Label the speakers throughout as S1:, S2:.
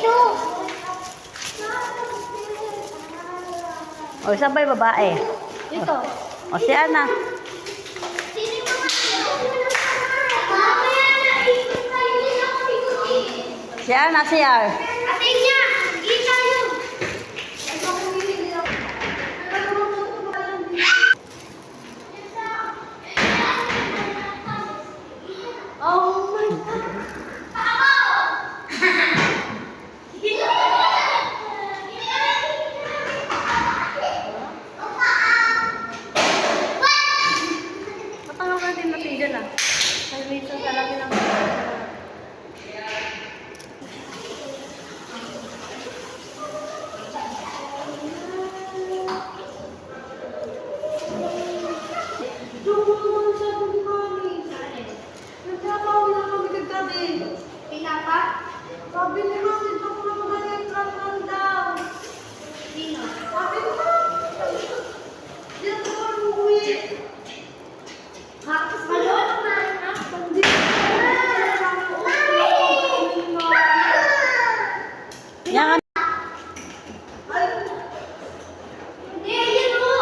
S1: Dito.
S2: O, sabay babae.
S1: Dito.
S2: O, si Ana. Si Ana, si R.
S1: Ate niya. Kita yun. Oh my God.
S2: Matanggal ka din natin dyan ah. Ay, minsan sa laki ng...
S1: Pinapa?
S3: Sabi ni Mami, joke lang ganyan lang daw.
S1: Sino?
S3: Sabi ni Mami, dito ka umuwi.
S1: Malon?
S3: Hindi
S2: Yan.
S1: Hindi, ayan o.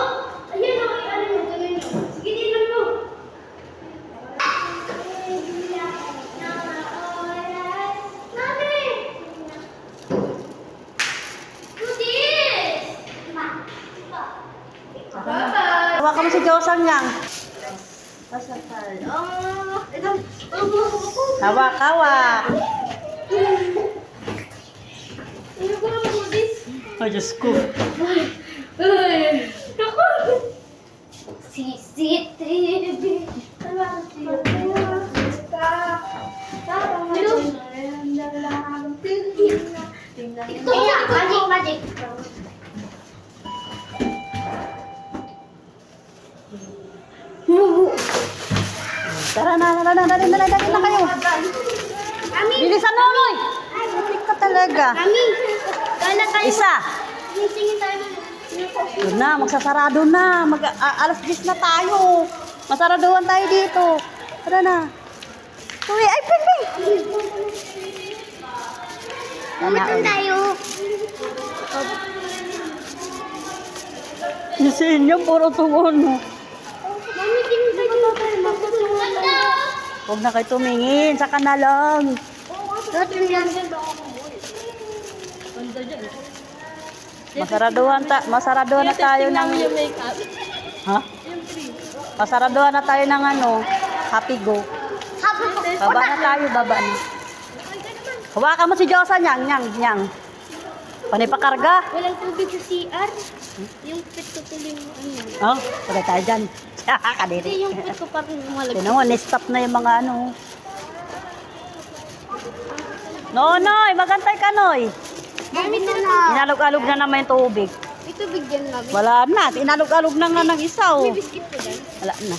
S1: Ayan o, ano mo, gawin mo. Sige, nilang mo. Mami! Do this! Bye-bye!
S2: Hawakan mo si Josan yang.
S1: Pasapal.
S3: ito.
S2: Hawak, hawak.
S1: Ano ko lang mo this?
S2: Ay, Diyos ko.
S1: Ay! Ako! CCTV! Ito nga! Magic! Magic!
S2: Tara na, dali na kayo.
S1: Mami!
S2: Bilisan mo, Noy. Hindi ka talaga.
S1: Mami! Kala tayo.
S2: Isa.
S1: Singin tayo.
S2: Yun na, magsasarado na. Alas 10 na tayo. Masaraduhan tayo dito. Tara na. Uy, ay, ping.
S1: Mamitan tayo.
S2: Yung sa inyo, puro tungon mo.
S1: Mami, tingin tayo. Magtutulungan lang.
S2: Huwag na kayo tumingin. Saka na lang. Masaraduhan na tayo ng... Ha? Masaraduhan na tayo ng ano, Happy Go. Baba na tayo, baba na. Hawakan mo si Josa, nyang. Panipakarga.
S1: Walang tubig sa CR. Yung pet ko tuloy mo ano.
S2: Oh, pagay tayo dyan.
S1: Kasi
S2: Kadiri.
S1: yung pet ko parang malagay.
S2: Tinan mo, ni-stop na yung mga ano. Noy, magantay ka, Noy.
S1: Mami, ito na.
S2: Inalog-alog na naman yung tubig.
S1: Ito bigyan namin.
S2: Wala na, inalog-alog na nga ng isa, oh.
S1: May biscuit ko dyan.
S2: Wala na.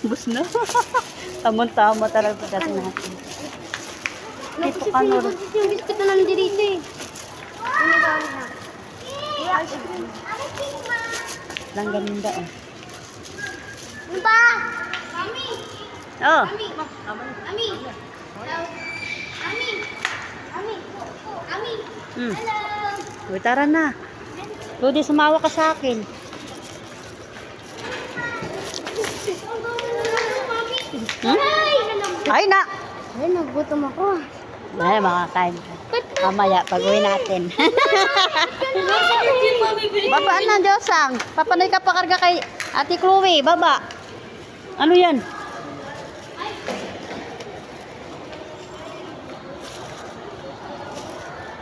S2: Bus na. Tamon-tama talaga pagkat natin. Dito ka, Nor.
S1: Yung biscuit na namin dito eh. Ano ba na? Ice cream.
S2: Lang ganda, eh.
S1: Ano ba? Mami!
S2: Oh.
S1: Mami! Mami! Hello? Mami! Mami! Mami!
S2: Hmm.
S1: Hello!
S2: Uy, tara na. Rudy, sumawa ka sa akin. Hmm? Ay na.
S1: Ay, nagutom ako.
S2: Ay, makakain ka. Mamaya, pag-uwi natin. Baba na, Diyosang. Papanoy ka pakarga kay Ate Chloe. Baba. Ano yan?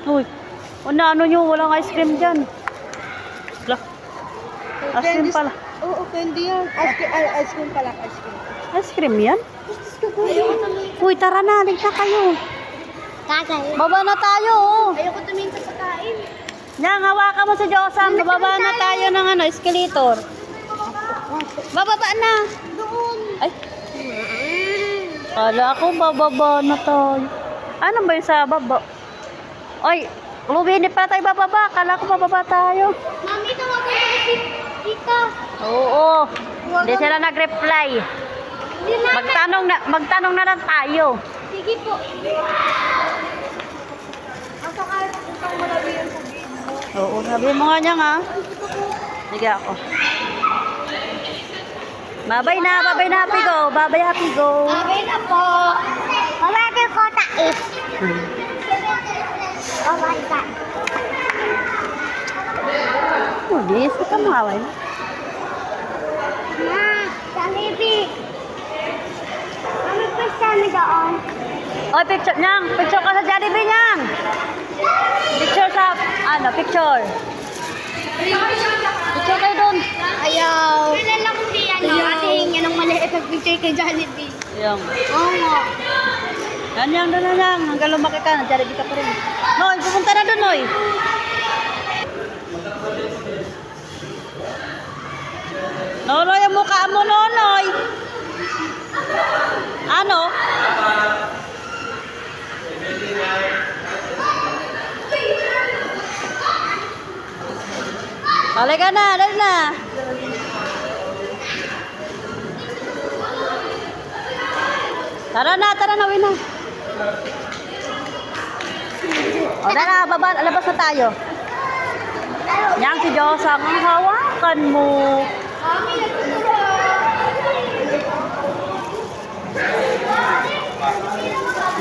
S2: Uy, ano nyo? Walang ice cream dyan. Wala. Ice cream pala.
S3: Oo, candy yan. Ice cream pala, ice cream.
S2: Ice cream yan? Uy, tara na. Ligta kayo.
S1: Kagay.
S2: Baba na tayo, oh.
S1: Ayoko tumingin sa kain.
S2: Yang, hawakan mo si Josan. Bababa na tayo ng ano, escalator. Bababa na.
S1: Doon.
S2: Ay. Kala ko bababa na tayo. Ano ba yung sa baba? Oy, lumini pa tayo bababa. Kala ko bababa tayo.
S1: Mami, tawagan ko si Tita.
S2: Oo. Hindi sila nag-reply.
S1: Hindi na.
S2: Magtanong na lang tayo.
S1: Sige po. Pasok ka
S2: Oo, sabi mo nga niya nga. Sige ako. Babay na, Happy Go. Babay, Happy Go.
S1: Okay na po. Mamaya ko tais. Oh my God.
S2: Oh, bilis ka mawaway.
S1: Ma, Jollibee. Ano pa siya doon?
S2: Oy, picture niyang. Picture ka sa Jollibee niyang. Picture sa, picture. Picture kayo doon.
S1: Ayaw. Kilala ko si ate hinga ng maliit na picture kay Jollibee.
S2: Yung.
S1: Oo nga.
S2: Yan, doon na lang. Hanggang lumaki ka, Jollibee ka pa rin. Noy, pupunta na doon, Noy. Nonoy, ang mukha mo, Nonoy. Ano? Dali ka na, dali na. Tara na, uwi na. O, tara, baba, labas na tayo. Yang si Josang, ang hawakan mo.
S1: Mami, nagtuturo.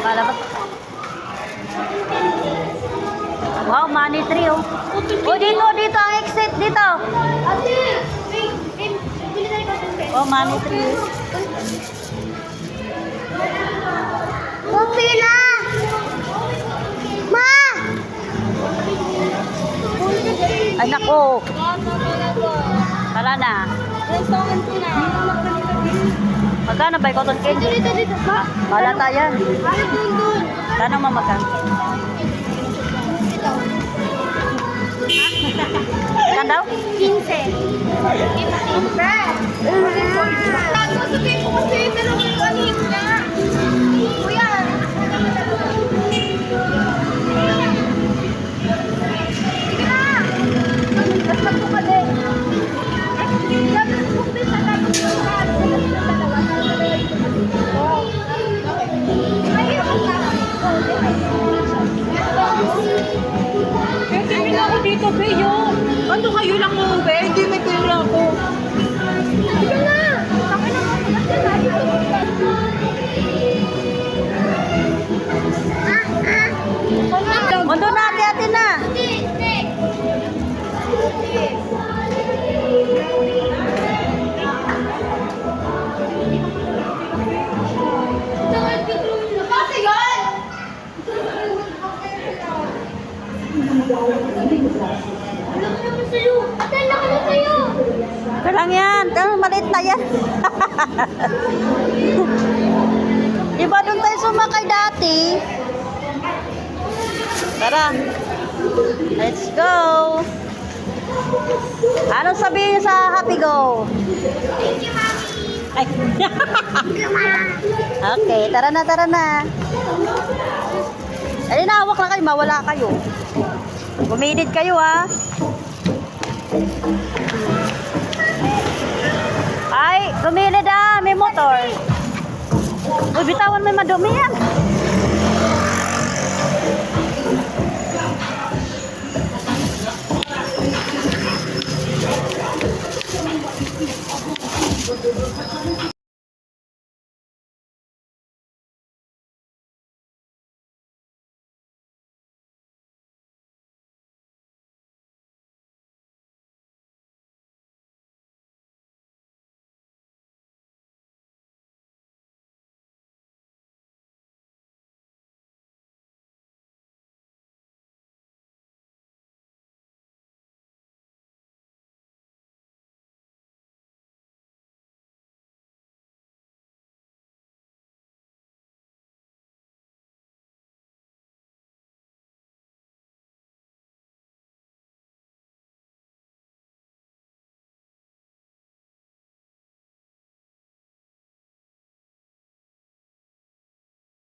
S2: Palabas. Wow, money tree, oh. Oh, dito ang exit, dito.
S1: Ate, bili tayo ka tubig.
S2: Oh, money tree.
S1: Pupila! Ma!
S2: Ay, nako. Tara na. Magkano ba yung cotton candy?
S1: Dito. Ma?
S2: Malata yan.
S1: Bakit doon?
S2: Kano mamakan? Ikan daw?
S1: 15. Sasabihin ko kasi dalawang yung anin niya. Kuya. Sige na. Gaspat ko ka din. Gaspat ko din sa tapos ko ka.
S3: Tingin ako dito, Beyo. Ano kayo lang mo, Be? Hindi may pera ako.
S1: Sige na. Takay na mo.
S2: Mundo na, ate na. Kalang yan. Maliit na yan. Diba doon tayo sumakay dati? Tara. Let's go. Anong sabihin niyo sa Happy Go?
S1: Thank you, Mami.
S2: Ay.
S1: Thank you, Ma.
S2: Okay, tara na. Ay, nahawak na kayo, mawala kayo. Bumidid kayo, ha? Ay, gumilid, may motor. Uy, bitawan, may madumi yan.